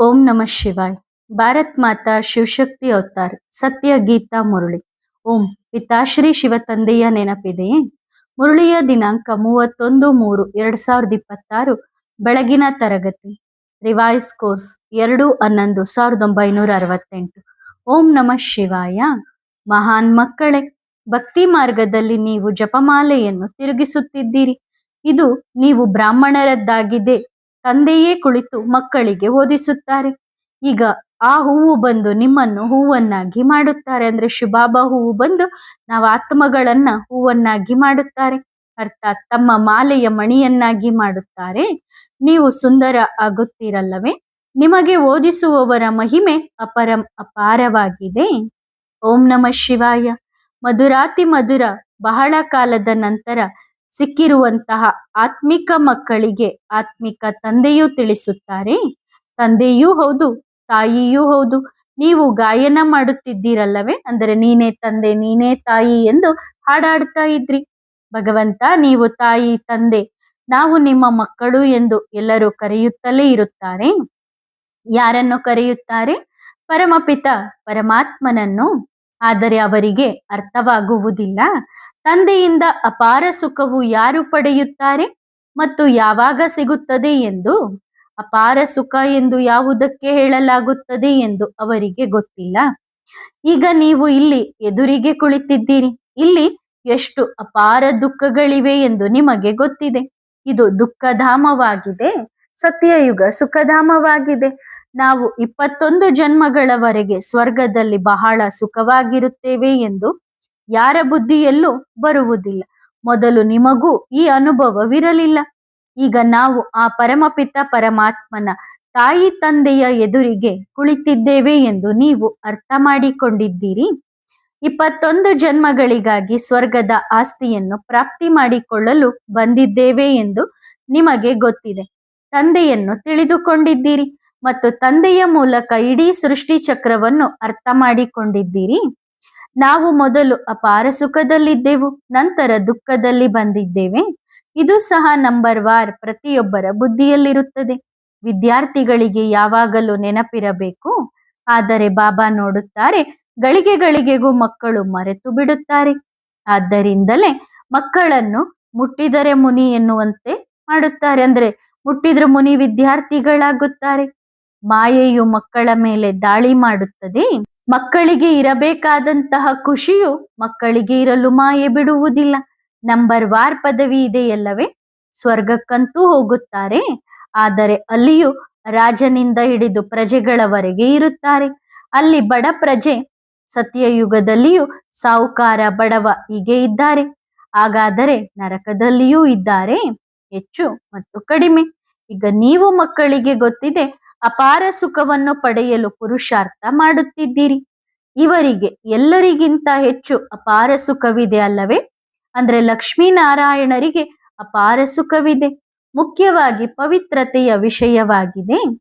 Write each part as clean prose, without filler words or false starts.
ಓಂ ನಮಃ ಶಿವಾಯ್. ಭಾರತ್ ಮಾತಾ ಶಿವಶಕ್ತಿ ಅವತಾರ್ ಸತ್ಯ ಗೀತಾ ಮುರಳಿ. ಓಂ ಪಿತಾಶ್ರೀ ಶಿವ ತಂದೆಯ ನೆನಪಿದೆಯೇ? ಮುರಳಿಯ ದಿನಾಂಕ 31/3/2026. ಬೆಳಗಿನ ತರಗತಿ. Revise course 2/11/1968. ಓಂ ನಮಃ ಶಿವಾಯ. ಮಹಾನ್ ಮಕ್ಕಳೇ, ಭಕ್ತಿ ಮಾರ್ಗದಲ್ಲಿ ನೀವು ಜಪಮಾಲೆಯನ್ನು ತಿರುಗಿಸುತ್ತಿದ್ದೀರಿ. ಇದು ನೀವು ಬ್ರಾಹ್ಮಣರದ್ದಾಗಿದೆ. ತಂದೆಯೇ ಕುಳಿತು ಮಕ್ಕಳಿಗೆ ಓದಿಸುತ್ತಾರೆ. ಈಗ ಆ ಹೂವು ಬಂದು ನಿಮ್ಮನ್ನು ಹೂವನ್ನಾಗಿ ಮಾಡುತ್ತಾರೆ. ಅಂದ್ರೆ ಶುಭಾಬ ಹೂವು ಬಂದು ನಾವು ಆತ್ಮಗಳನ್ನ ಹೂವನ್ನಾಗಿ ಮಾಡುತ್ತಾರೆ, ಅರ್ಥಾತ್ ತಮ್ಮ ಮಾಲೆಯ ಮಣಿಯನ್ನಾಗಿ ಮಾಡುತ್ತಾರೆ. ನೀವು ಸುಂದರ ಆಗುತ್ತೀರಲ್ಲವೇ? ನಿಮಗೆ ಓದಿಸುವವರ ಮಹಿಮೆ ಅಪಾರವಾಗಿದೆ. ಓಂ ನಮಃ ಶಿವಾಯ. ಮಧುರಾತಿ ಮಧುರ, ಬಹಳ ಕಾಲದ ನಂತರ ಸಿಕ್ಕಿರುವಂತಹ ಆತ್ಮಿಕ ಮಕ್ಕಳಿಗೆ ಆತ್ಮಿಕ ತಂದೆಯೂ ತಿಳಿಸುತ್ತಾರೆ. ತಂದೆಯೂ ಹೌದು, ತಾಯಿಯೂ ಹೌದು. ನೀವು ಗಾಯನ ಮಾಡುತ್ತಿದ್ದೀರಲ್ಲವೇ? ಅಂದರೆ ನೀನೇ ತಂದೆ ನೀನೇ ತಾಯಿ ಎಂದು ಹಾಡಾಡ್ತಾ ಇದ್ರಿ. ಭಗವಂತ ನೀವು ತಾಯಿ ತಂದೆ, ನಾವು ನಿಮ್ಮ ಮಕ್ಕಳು ಎಂದು ಎಲ್ಲರೂ ಕರೆಯುತ್ತಲೇ ಇರುತ್ತಾರೆ. ಯಾರನ್ನು ಕರೆಯುತ್ತಾರೆ? ಪರಮಪಿತ ಪರಮಾತ್ಮನನ್ನು. ಆದರೆ ಅವರಿಗೆ ಅರ್ಥವಾಗುವುದಿಲ್ಲ. ತಂದೆಯಿಂದ ಅಪಾರ ಸುಖವು ಯಾರು ಪಡೆಯುತ್ತಾರೆ ಮತ್ತು ಯಾವಾಗ ಸಿಗುತ್ತದೆ ಎಂದು. ಅಪಾರ ಸುಖ ಎಂದು ಯಾವುದಕ್ಕೆ ಹೇಳಲಾಗುತ್ತದೆ ಎಂದು ಅವರಿಗೆ ಗೊತ್ತಿಲ್ಲ. ಈಗ ನೀವು ಇಲ್ಲಿ ಎದುರಿಗೆ ಕುಳಿತಿದ್ದೀರಿ. ಇಲ್ಲಿ ಎಷ್ಟು ಅಪಾರ ದುಃಖಗಳಿವೆ ಎಂದು ನಿಮಗೆ ಗೊತ್ತಿದೆ. ಇದು ದುಃಖಧಾಮವಾಗಿದೆ, ಸತ್ಯಯುಗ ಸುಖಧಾಮವಾಗಿದೆ. ನಾವು 21 ಜನ್ಮಗಳವರೆಗೆ ಸ್ವರ್ಗದಲ್ಲಿ ಬಹಳ ಸುಖವಾಗಿರುತ್ತೇವೆ ಎಂದು ಯಾರ ಬುದ್ಧಿಯಲ್ಲೂ ಬರುವುದಿಲ್ಲ. ಮೊದಲು ನಿಮಗೂ ಈ ಅನುಭವವಿರಲಿಲ್ಲ. ಈಗ ನಾವು ಆ ಪರಮಪಿತ ಪರಮಾತ್ಮನ ತಾಯಿ ತಂದೆಯ ಎದುರಿಗೆ ಕುಳಿತಿದ್ದೇವೆ ಎಂದು ನೀವು ಅರ್ಥ ಮಾಡಿಕೊಂಡಿದ್ದೀರಿ. 21 ಜನ್ಮಗಳಿಗಾಗಿ ಸ್ವರ್ಗದ ಆಸ್ತಿಯನ್ನು ಪ್ರಾಪ್ತಿ ಮಾಡಿಕೊಳ್ಳಲು ಬಂದಿದ್ದೇವೆ ಎಂದು ನಿಮಗೆ ಗೊತ್ತಿದೆ. ತಂದೆಯನ್ನು ತಿಳಿದುಕೊಂಡಿದ್ದೀರಿ ಮತ್ತು ತಂದೆಯ ಮೂಲಕ ಇಡೀ ಸೃಷ್ಟಿ ಚಕ್ರವನ್ನು ಅರ್ಥ ಮಾಡಿಕೊಂಡಿದ್ದೀರಿ. ನಾವು ಮೊದಲು ಅಪಾರ ಸುಖದಲ್ಲಿದ್ದೆವು, ನಂತರ ದುಃಖದಲ್ಲಿ ಬಂದಿದ್ದೇವೆ. ಇದು ಸಹ ನಂಬರ್ ವಾರ್ ಪ್ರತಿಯೊಬ್ಬರ ಬುದ್ಧಿಯಲ್ಲಿರುತ್ತದೆ. ವಿದ್ಯಾರ್ಥಿಗಳಿಗೆ ಯಾವಾಗಲೂ ನೆನಪಿರಬೇಕು. ಆದರೆ ಬಾಬಾ ನೋಡುತ್ತಾರೆ, ಗಳಿಗೆ ಗಳಿಗೆಗೂ ಮಕ್ಕಳು ಮರೆತು ಬಿಡುತ್ತಾರೆ. ಆದ್ದರಿಂದಲೇ ಮಕ್ಕಳನ್ನು ಮುಟ್ಟಿದರೆ ಮುನಿ ಎನ್ನುವಂತೆ ಮಾಡುತ್ತಾರೆ. ಅಂದ್ರೆ ಮುಟ್ಟಿದ್ರೆ ಮುನಿ ವಿದ್ಯಾರ್ಥಿಗಳಾಗುತ್ತಾರೆ. ಮಾಯೆಯು ಮಕ್ಕಳ ಮೇಲೆ ದಾಳಿ ಮಾಡುತ್ತದೆ. ಮಕ್ಕಳಿಗೆ ಇರಬೇಕಾದಂತಹ ಖುಷಿಯು ಮಕ್ಕಳಿಗೆ ಇರಲು ಮಾಯೆ ಬಿಡುವುದಿಲ್ಲ. ನಂಬರ್ ವಾರ್ ಪದವಿ ಇದೆಯಲ್ಲವೇ? ಸ್ವರ್ಗಕ್ಕಂತೂ ಹೋಗುತ್ತಾರೆ, ಆದರೆ ಅಲ್ಲಿಯೂ ರಾಜನಿಂದ ಹಿಡಿದು ಪ್ರಜೆಗಳವರೆಗೆ ಇರುತ್ತಾರೆ. ಅಲ್ಲಿ ಬಡ ಪ್ರಜೆ, ಸತ್ಯಯುಗದಲ್ಲಿಯೂ ಸಾಹುಕಾರ ಬಡವ ಹೀಗೆ ಇದ್ದಾರೆ. ಹಾಗಾದರೆ ನರಕದಲ್ಲಿಯೂ ಇದ್ದಾರೆ, ಹೆಚ್ಚು ಮತ್ತು ಕಡಿಮೆ. ಈಗ ನೀವು ಮಕ್ಕಳಿಗೆ ಗೊತ್ತಿದೆ, ಅಪಾರ ಸುಖವನ್ನು ಪಡೆಯಲು ಪುರುಷಾರ್ಥ ಮಾಡುತ್ತಿದ್ದೀರಿ. ಇವರಿಗೆ ಎಲ್ಲರಿಗಿಂತ ಹೆಚ್ಚು ಅಪಾರ ಸುಖವಿದೆ ಅಲ್ಲವೇ? ಅಂದ್ರೆ ಲಕ್ಷ್ಮೀನಾರಾಯಣರಿಗೆ ಅಪಾರ ಸುಖವಿದೆ. ಮುಖ್ಯವಾಗಿ ಪವಿತ್ರತೆಯ ವಿಷಯವಾಗಿದೆ.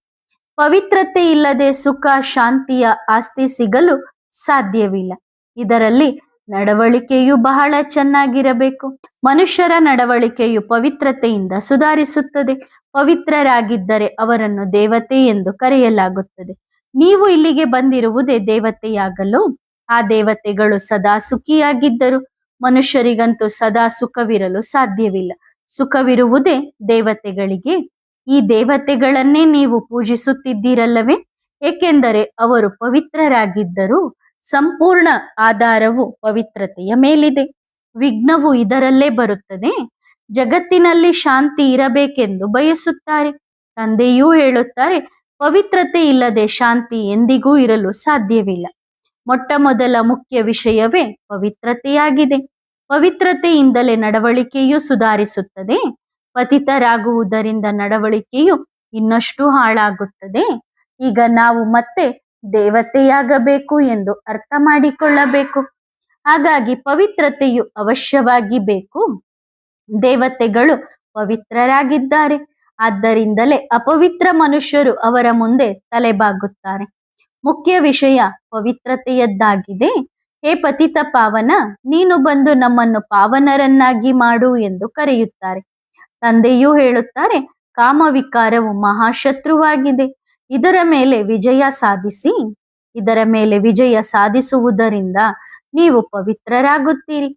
ಪವಿತ್ರತೆ ಇಲ್ಲದೆ ಸುಖ ಶಾಂತಿಯ ಆಸ್ತಿ ಸಿಗಲು ಸಾಧ್ಯವಿಲ್ಲ. ಇದರಲ್ಲಿ ನಡವಳಿಕೆಯು ಬಹಳ ಚೆನ್ನಾಗಿರಬೇಕು. ಮನುಷ್ಯರ ನಡವಳಿಕೆಯು ಪವಿತ್ರತೆಯಿಂದ ಸುಧಾರಿಸುತ್ತದೆ. ಪವಿತ್ರರಾಗಿದ್ದರೆ ಅವರನ್ನು ದೇವತೆ ಎಂದು ಕರೆಯಲಾಗುತ್ತದೆ. ನೀವು ಇಲ್ಲಿಗೆ ಬಂದಿರುವುದೇ ದೇವತೆಯಾಗಲು. ಆ ದೇವತೆಗಳು ಸದಾ ಸುಖಿಯಾಗಿದ್ದರು. ಮನುಷ್ಯರಿಗಂತೂ ಸದಾ ಸುಖವಿರಲು ಸಾಧ್ಯವಿಲ್ಲ. ಸುಖವಿರುವುದೇ ದೇವತೆಗಳಿಗೆ. ಈ ದೇವತೆಗಳನ್ನೇ ನೀವು ಪೂಜಿಸುತ್ತಿದ್ದೀರಲ್ಲವೇ? ಏಕೆಂದರೆ ಅವರು ಪವಿತ್ರರಾಗಿದ್ದರು. ಸಂಪೂರ್ಣ ಆಧಾರವು ಪವಿತ್ರತೆಯ ಮೇಲಿದೆ. ವಿಘ್ನವು ಇದರಲ್ಲೇ ಬರುತ್ತದೆ. ಜಗತ್ತಿನಲ್ಲಿ ಶಾಂತಿ ಇರಬೇಕೆಂದು ಬಯಸುತ್ತಾರೆ. ತಂದೆಯೂ ಹೇಳುತ್ತಾರೆ, ಪವಿತ್ರತೆ ಇಲ್ಲದೆ ಶಾಂತಿ ಎಂದಿಗೂ ಇರಲು ಸಾಧ್ಯವಿಲ್ಲ. ಮೊಟ್ಟ ಮೊದಲ ಮುಖ್ಯ ವಿಷಯವೇ ಪವಿತ್ರತೆಯಾಗಿದೆ. ಪವಿತ್ರತೆಯಿಂದಲೇ ನಡವಳಿಕೆಯು ಸುಧಾರಿಸುತ್ತದೆ. ಪತಿತರಾಗುವುದರಿಂದ ನಡವಳಿಕೆಯು ಇನ್ನಷ್ಟು ಹಾಳಾಗುತ್ತದೆ. ಈಗ ನಾವು ಮತ್ತೆ ದೇವತೆಯಾಗಬೇಕು ಎಂದು ಅರ್ಥ ಮಾಡಿಕೊಳ್ಳಬೇಕು. ಹಾಗಾಗಿ ಪವಿತ್ರತೆಯು ಅವಶ್ಯವಾಗಿ ಬೇಕು. ದೇವತೆಗಳು ಪವಿತ್ರರಾಗಿದ್ದಾರೆ. ಆದ್ದರಿಂದಲೇ ಅಪವಿತ್ರ ಮನುಷ್ಯರು ಅವರ ಮುಂದೆ ತಲೆಬಾಗುತ್ತಾರೆ. ಮುಖ್ಯ ವಿಷಯ ಪವಿತ್ರತೆಯದ್ದಾಗಿದೆ. ಹೇ ಪತಿತ ಪಾವನ, ನೀನು ಬಂದು ನಮ್ಮನ್ನು ಪಾವನರನ್ನಾಗಿ ಮಾಡು ಎಂದು ಕರೆಯುತ್ತಾರೆ. ತಂದೆಯೂ ಹೇಳುತ್ತಾರೆ, ಕಾಮವಿಕಾರವು ಮಹಾಶತ್ರುವಾಗಿದೆ. ಇದರ ಮೇಲೆ ವಿಜಯ ಸಾಧಿಸಿ. ಇದರ ಮೇಲೆ ವಿಜಯ ಸಾಧಿಸುವುದರಿಂದ ನೀವು ಪವಿತ್ರರಾಗುತ್ತೀರಿ.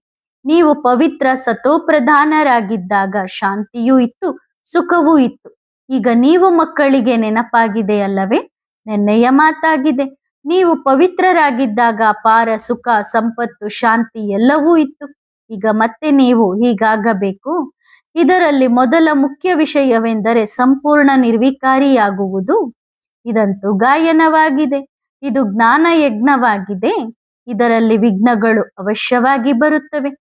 ನೀವು ಪವಿತ್ರ ಸತೋಪ್ರಧಾನರಾಗಿದ್ದಾಗ ಶಾಂತಿಯೂ ಇತ್ತು, ಸುಖವೂ ಇತ್ತು. ಈಗ ನೀವು ಮಕ್ಕಳಿಗೆ ನೆನಪಾಗಿದೆ ಅಲ್ಲವೇ? ನೆನ್ನೆಯ ಮಾತಾಗಿದೆ. ನೀವು ಪವಿತ್ರರಾಗಿದ್ದಾಗ ಅಪಾರ ಸುಖ, ಸಂಪತ್ತು, ಶಾಂತಿ ಎಲ್ಲವೂ ಇತ್ತು. ಈಗ ಮತ್ತೆ ನೀವು ಹೀಗಾಗಬೇಕು. ಇದರಲ್ಲಿ ಮೊದಲ ಮುಖ್ಯ ವಿಷಯವೆಂದರೆ ಸಂಪೂರ್ಣ ನಿರ್ವಿಕಾರಿಯಾಗುವುದು. ಇದಂತೂ ಗಾಯನವಾಗಿದೆ. ಇದು ಜ್ಞಾನ ಯಜ್ಞವಾಗಿದೆ. ಇದರಲ್ಲಿ ವಿಘ್ನಗಳು ಅವಶ್ಯವಾಗಿ ಬರುತ್ತವೆ.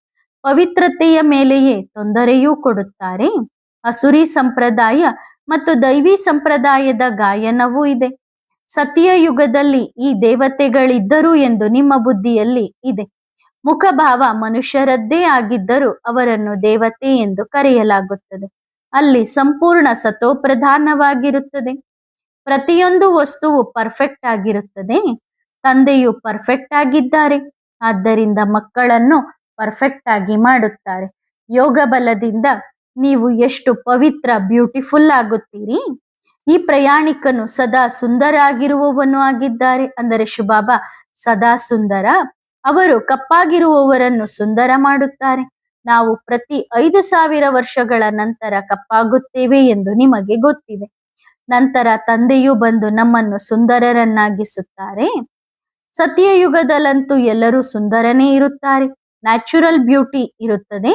ಪವಿತ್ರತೆಯ ಮೇಲೆಯೇ ತೊಂದರೆಯೂ ಕೊಡುತ್ತಾರೆ. ಅಸುರಿ ಸಂಪ್ರದಾಯ ಮತ್ತು ದೈವಿ ಸಂಪ್ರದಾಯದ ಗಾಯನವೂ ಇದೆ. ಸತ್ಯ ಯುಗದಲ್ಲಿ ಈ ದೇವತೆಗಳಿದ್ದರು ಎಂದು ನಿಮ್ಮ ಬುದ್ಧಿಯಲ್ಲಿ ಇದೆ. ಮುಖಭಾವ ಮನುಷ್ಯರದ್ದೇ ಆಗಿದ್ದರೂ ಅವರನ್ನು ದೇವತೆ ಎಂದು ಕರೆಯಲಾಗುತ್ತದೆ. ಅಲ್ಲಿ ಸಂಪೂರ್ಣ ಸತೋಪ್ರಧಾನವಾಗಿರುತ್ತದೆ. ಪ್ರತಿಯೊಂದು ವಸ್ತುವು ಪರ್ಫೆಕ್ಟ್ ಆಗಿರುತ್ತದೆ. ತಂದೆಯು ಪರ್ಫೆಕ್ಟ್ ಆಗಿದ್ದಾರೆ. ಆದ್ದರಿಂದ ಮಕ್ಕಳನ್ನು ಪರ್ಫೆಕ್ಟ್ ಆಗಿ ಮಾಡುತ್ತಾರೆ. ಯೋಗ ಬಲದಿಂದ ನೀವು ಎಷ್ಟು ಪವಿತ್ರ, ಬ್ಯೂಟಿಫುಲ್ ಆಗುತ್ತೀರಿ. ಈ ಪ್ರಯಾಣಿಕನು ಸದಾ ಸುಂದರ ಆಗಿರುವವನು ಆಗಿದ್ದಾರೆ. ಅಂದರೆ ಶಿವಬಾಬಾ ಸದಾ ಸುಂದರ. ಅವರು ಕಪ್ಪಾಗಿರುವವರನ್ನು ಸುಂದರ ಮಾಡುತ್ತಾರೆ. ನಾವು ಪ್ರತಿ 5,000 ವರ್ಷಗಳ ನಂತರ ಕಪ್ಪಾಗುತ್ತೇವೆ ಎಂದು ನಿಮಗೆ ಗೊತ್ತಿದೆ. ನಂತರ ತಂದೆಯು ಬಂದು ನಮ್ಮನ್ನು ಸುಂದರರನ್ನಾಗಿಸುತ್ತಾರೆ. ಸತ್ಯಯುಗದಲ್ಲಂತೂ ಎಲ್ಲರೂ ಸುಂದರನೇ ಇರುತ್ತಾರೆ. ನ್ಯಾಚುರಲ್ ಬ್ಯೂಟಿ ಇರುತ್ತದೆ.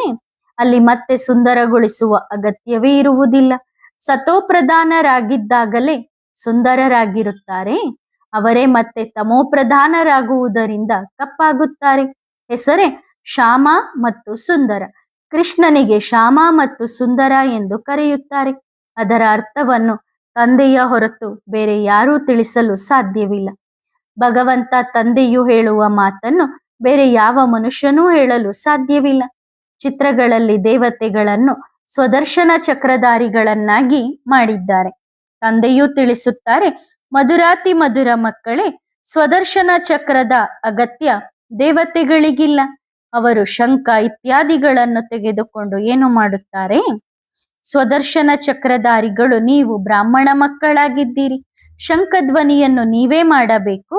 ಅಲ್ಲಿ ಮತ್ತೆ ಸುಂದರಗೊಳಿಸುವ ಅಗತ್ಯವೇ ಇರುವುದಿಲ್ಲ. ಸತೋಪ್ರಧಾನರಾಗಿದ್ದಾಗಲೇ ಸುಂದರರಾಗಿರುತ್ತಾರೆ. ಅವರೇ ಮತ್ತೆ ತಮೋಪ್ರಧಾನರಾಗುವುದರಿಂದ ಕಪ್ಪಾಗುತ್ತಾರೆ. ಹೆಸರೇ ಶ್ಯಾಮ ಮತ್ತು ಸುಂದರ. ಕೃಷ್ಣನಿಗೆ ಶ್ಯಾಮ ಮತ್ತು ಸುಂದರ ಎಂದು ಕರೆಯುತ್ತಾರೆ. ಅದರ ಅರ್ಥವನ್ನು ತಂದೆಯ ಹೊರತು ಬೇರೆ ಯಾರೂ ತಿಳಿಸಲು ಸಾಧ್ಯವಿಲ್ಲ. ಭಗವಂತ ತಂದೆಯು ಹೇಳುವ ಮಾತನ್ನು ಬೇರೆ ಯಾವ ಮನುಷ್ಯನೂ ಹೇಳಲು ಸಾಧ್ಯವಿಲ್ಲ. ಚಿತ್ರಗಳಲ್ಲಿ ದೇವತೆಗಳನ್ನು ಸ್ವದರ್ಶನ ಚಕ್ರಧಾರಿಗಳನ್ನಾಗಿ ಮಾಡಿದ್ದಾರೆ. ತಂದೆಯೂ ತಿಳಿಸುತ್ತಾರೆ, ಮಧುರಾತಿ ಮಧುರ ಮಕ್ಕಳೇ, ಸ್ವದರ್ಶನ ಚಕ್ರದ ಅಗತ್ಯ ದೇವತೆಗಳಿಗಿಲ್ಲ. ಅವರು ಶಂಖ ಇತ್ಯಾದಿಗಳನ್ನು ತೆಗೆದುಕೊಂಡು ಏನು ಮಾಡುತ್ತಾರೆ? ಸ್ವದರ್ಶನ ಚಕ್ರಧಾರಿಗಳು ನೀವು ಬ್ರಾಹ್ಮಣ ಮಕ್ಕಳಾಗಿದ್ದೀರಿ. ಶಂಖಧ್ವನಿಯನ್ನು ನೀವೇ ಮಾಡಬೇಕು.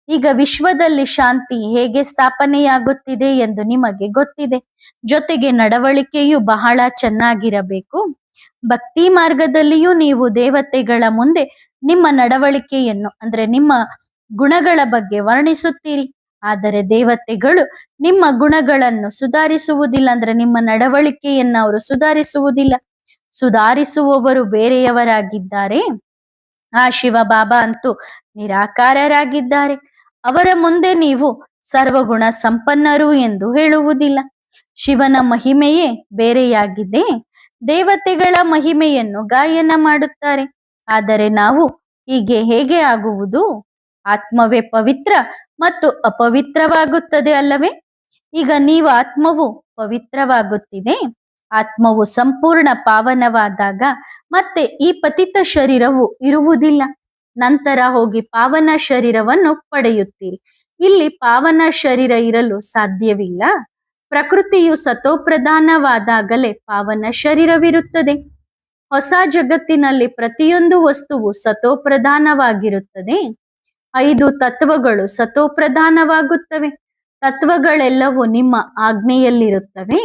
ಈಗ ವಿಶ್ವದಲ್ಲಿ ಶಾಂತಿ ಹೇಗೆ ಸ್ಥಾಪನೆಯಾಗುತ್ತಿದೆ ಎಂದು ನಿಮಗೆ ಗೊತ್ತಿದೆ. ಜೊತೆಗೆ ನಡವಳಿಕೆಯು ಬಹಳ ಚೆನ್ನಾಗಿರಬೇಕು. ಭಕ್ತಿ ಮಾರ್ಗದಲ್ಲಿಯೂ ನೀವು ದೇವತೆಗಳ ಮುಂದೆ ನಿಮ್ಮ ನಡವಳಿಕೆಯನ್ನು ಅಂದರೆ ನಿಮ್ಮ ಗುಣಗಳ ಬಗ್ಗೆ ವರ್ಣಿಸುತ್ತೀರಿ. ಆದರೆ ದೇವತೆಗಳು ನಿಮ್ಮ ಗುಣಗಳನ್ನು ಸುಧಾರಿಸುವುದಿಲ್ಲ. ಅಂದ್ರೆ ನಿಮ್ಮ ನಡವಳಿಕೆಯನ್ನು ಅವರು ಸುಧಾರಿಸುವುದಿಲ್ಲ. ಸುಧಾರಿಸುವವರು ಬೇರೆಯವರಾಗಿದ್ದಾರೆ. ಆ ಶಿವಬಾಬಾ ಅಂತೂ ನಿರಾಕಾರರಾಗಿದ್ದಾರೆ. ಅವರ ಮುಂದೆ ನೀವು ಸರ್ವಗುಣ ಸಂಪನ್ನರು ಎಂದು ಹೇಳುವುದಿಲ್ಲ. ಶಿವನ ಮಹಿಮೆಯೇ ಬೇರೆಯಾಗಿದೆ. ದೇವತೆಗಳ ಮಹಿಮೆಯನ್ನು ಗಾಯನ ಮಾಡುತ್ತಾರೆ. ಆದರೆ ನಾವು ಹೀಗೆ ಹೇಗೆ ಆಗುವುದು? ಆತ್ಮವೇ ಪವಿತ್ರ ಮತ್ತು ಅಪವಿತ್ರವಾಗುತ್ತದೆ ಅಲ್ಲವೇ? ಈಗ ನೀವು ಆತ್ಮವು ಪವಿತ್ರವಾಗುತ್ತಿದೆ. ಆತ್ಮವು ಸಂಪೂರ್ಣ ಪಾವನವಾದಾಗ ಮತ್ತೆ ಈ ಪತಿತ ಶರೀರವು ಇರುವುದಿಲ್ಲ. ನಂತರ ಹೋಗಿ ಪಾವನ ಶರೀರವನ್ನು ಪಡೆಯುತ್ತೀರಿ. ಇಲ್ಲಿ ಪಾವನ ಶರೀರ ಇರಲು ಸಾಧ್ಯವಿಲ್ಲ. ಪ್ರಕೃತಿಯು ಸತೋಪ್ರಧಾನವಾದಾಗಲೇ ಪಾವನ ಶರೀರವಿರುತ್ತದೆ. ಹೊಸ ಜಗತ್ತಿನಲ್ಲಿ ಪ್ರತಿಯೊಂದು ವಸ್ತುವು ಸತೋಪ್ರಧಾನವಾಗಿರುತ್ತದೆ. 5 ತತ್ವಗಳು ಸತೋಪ್ರಧಾನವಾಗುತ್ತವೆ. ತತ್ವಗಳೆಲ್ಲವೂ ನಿಮ್ಮ ಆಜ್ಞೆಯಲ್ಲಿರುತ್ತವೆ.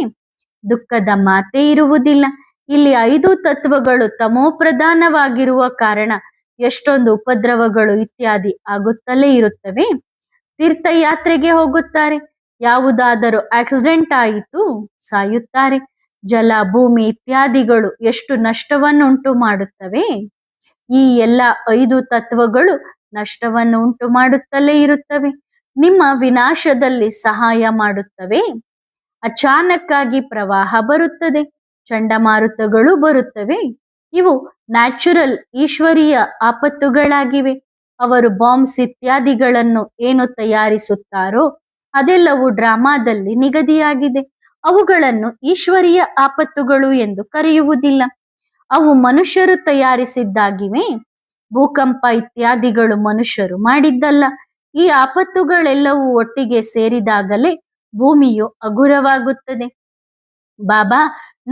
ದುಃಖದ ಮಾತೇ ಇರುವುದಿಲ್ಲ. ಇಲ್ಲಿ 5 ತತ್ವಗಳು ತಮೋಪ್ರಧಾನವಾಗಿರುವ ಕಾರಣ ಎಷ್ಟೊಂದು ಉಪದ್ರವಗಳು ಇತ್ಯಾದಿ ಆಗುತ್ತಲೇ ಇರುತ್ತವೆ. ತೀರ್ಥಯಾತ್ರೆಗೆ ಹೋಗುತ್ತಾರೆ. ಯಾವುದಾದರೂ ಆಕ್ಸಿಡೆಂಟ್ ಆಯಿತು, ಸಾಯುತ್ತಾರೆ. ಜಲ, ಭೂಮಿ ಇತ್ಯಾದಿಗಳು ಎಷ್ಟು ನಷ್ಟವನ್ನುಂಟು ಮಾಡುತ್ತವೆ. ಈ ಎಲ್ಲ 5 ತತ್ವಗಳು ನಷ್ಟವನ್ನು ಉಂಟು ಮಾಡುತ್ತಲೇ ಇರುತ್ತವೆ. ನಿಮ್ಮ ವಿನಾಶದಲ್ಲಿ ಸಹಾಯ ಮಾಡುತ್ತವೆ. ಅಚಾನಕ್ಕಾಗಿ ಪ್ರವಾಹ ಬರುತ್ತದೆ, ಚಂಡಮಾರುತಗಳು ಬರುತ್ತವೆ. ಇವು ನ್ಯಾಚುರಲ್ ಈಶ್ವರೀಯ ಆಪತ್ತುಗಳಾಗಿವೆ. ಅವರು ಬಾಂಬ್ಸ್ ಇತ್ಯಾದಿಗಳನ್ನು ಏನು ತಯಾರಿಸುತ್ತಾರೋ ಅದೆಲ್ಲವೂ ಡ್ರಾಮಾದಲ್ಲಿ ನಿಗದಿಯಾಗಿದೆ. ಅವುಗಳನ್ನು ಈಶ್ವರೀಯ ಆಪತ್ತುಗಳು ಎಂದು ಕರೆಯುವುದಿಲ್ಲ. ಅವು ಮನುಷ್ಯರು ತಯಾರಿಸಿದ್ದಾಗಿವೆ. ಭೂಕಂಪ ಇತ್ಯಾದಿಗಳು ಮನುಷ್ಯರು ಮಾಡಿದ್ದಲ್ಲ. ಈ ಆಪತ್ತುಗಳೆಲ್ಲವೂ ಒಟ್ಟಿಗೆ ಸೇರಿದಾಗಲೇ ಭೂಮಿಯು ಹಗುರವಾಗುತ್ತದೆ. ಬಾಬಾ